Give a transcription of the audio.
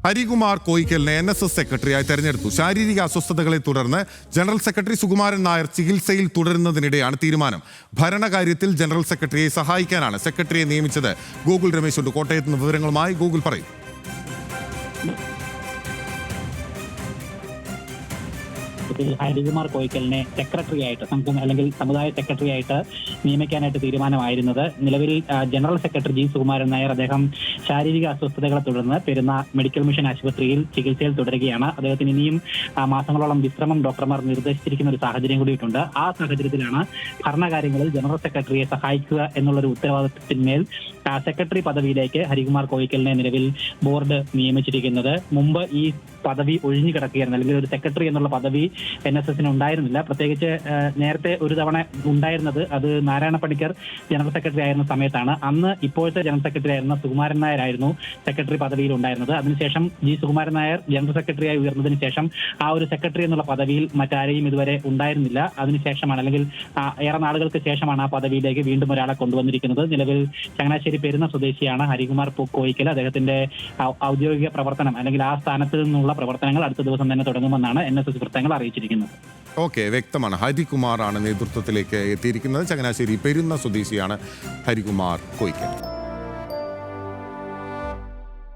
Harikumar കോയിക്കലിനെ NSS സെക്രട്ടറിയായി തെരഞ്ഞെടുത്തു. ശാരീരിക അസ്വസ്ഥതകളെ തുടർന്ന് ജനറൽ സെക്രട്ടറി സുകുമാരൻ നായർ ചികിത്സയിൽ തുടരുന്നതിനിടെയാണ് തീരുമാനം. ഭരണകാര്യത്തിൽ ജനറൽ സെക്രട്ടറിയെ സഹായിക്കാനാണ് സെക്രട്ടറിയെ നിയമിച്ചത്. ഗൂഗിൾ രമേശ് ഉണ്ട് കോട്ടയത്ത് നിന്ന് വിവരങ്ങളുമായി. ഗൂഗിൾ പറയും. ഹരികുമാർ കോയിക്കലിനെ സെക്രട്ടറി ആയിട്ട് അല്ലെങ്കിൽ സമുദായ സെക്രട്ടറി ആയിട്ട് നിയമിക്കാനായിട്ട് തീരുമാനമായിരുന്നത്. നിലവിൽ general secretary G. Sukumaran Nair അദ്ദേഹം ശാരീരിക അസ്വസ്ഥതകളെ തുടർന്ന് പെരുന്ന മെഡിക്കൽ മിഷൻ ആശുപത്രിയിൽ ചികിത്സയിൽ തുടരുകയാണ്. അദ്ദേഹത്തിന് ഇനിയും മാസങ്ങളോളം വിശ്രമം ഡോക്ടർമാർ നിർദ്ദേശിച്ചിരിക്കുന്ന ഒരു സാഹചര്യം കൂടിയിട്ടുണ്ട്. ആ സാഹചര്യത്തിലാണ് ഭരണകാര്യങ്ങളിൽ ജനറൽ സെക്രട്ടറിയെ സഹായിക്കുക എന്നുള്ളൊരു ഉത്തരവാദിത്തത്തിന്മേൽ സെക്രട്ടറി പദവിയിലേക്ക് ഹരികുമാർ കോയിക്കലിനെ നിലവിൽ ബോർഡ് നിയമിച്ചിരിക്കുന്നത്. മുമ്പ് ഈ പദവി ഒഴിഞ്ഞു കിടക്കുകയായിരുന്നു, അല്ലെങ്കിൽ ഒരു സെക്രട്ടറി എന്നുള്ള പദവി NSSന് ഉണ്ടായിരുന്നില്ല. പ്രത്യേകിച്ച് നേരത്തെ ഒരു തവണ ഉണ്ടായിരുന്നത് അത് നാരായണ പണിക്കർ ജനറൽ സെക്രട്ടറി ആയിരുന്ന സമയത്താണ്. അന്ന് ഇപ്പോഴത്തെ ജനറൽ സെക്രട്ടറി ആയിരുന്ന സുകുമാരൻ നായർ ആയിരുന്നു സെക്രട്ടറി പദവിയിൽ ഉണ്ടായിരുന്നത്. അതിനുശേഷം G. സുകുമാരൻ നായർ ജനറൽ സെക്രട്ടറിയായി ഉയർന്നതിന് ശേഷം ആ ഒരു സെക്രട്ടറി എന്നുള്ള പദവിയിൽ മറ്റാരെയും ഇതുവരെ ഉണ്ടായിരുന്നില്ല. അതിനുശേഷമാണ്, അല്ലെങ്കിൽ ഏറെ നാളുകൾക്ക് ശേഷമാണ് ആ പദവിയിലേക്ക് വീണ്ടും ഒരാളെ കൊണ്ടുവന്നിരിക്കുന്നത്. നിലവിൽ ചങ്ങനാശ്ശേരി പെരുന്ന സ്വദേശിയാണ് ഹരികുമാർ കോയിക്കൽ. അദ്ദേഹത്തിന്റെ ഔദ്യോഗിക പ്രവർത്തനം, അല്ലെങ്കിൽ ആ സ്ഥാനത്ത് നിന്നുള്ള പ്രവർത്തനങ്ങൾ അടുത്ത ദിവസം തന്നെ തുടങ്ങുമെന്നാണ് NSS വൃത്തങ്ങൾ അറിയിച്ചിരിക്കുന്നത്. ഓക്കെ, വ്യക്തമാണ്. ഹരികുമാറാണ് നേതൃത്വത്തിലേക്ക് എത്തിയിരിക്കുന്നത്. ചങ്ങനാശ്ശേരി പെരുന്ന സ്വദേശിയാണ് ഹരികുമാർ കോയിക്കൽ.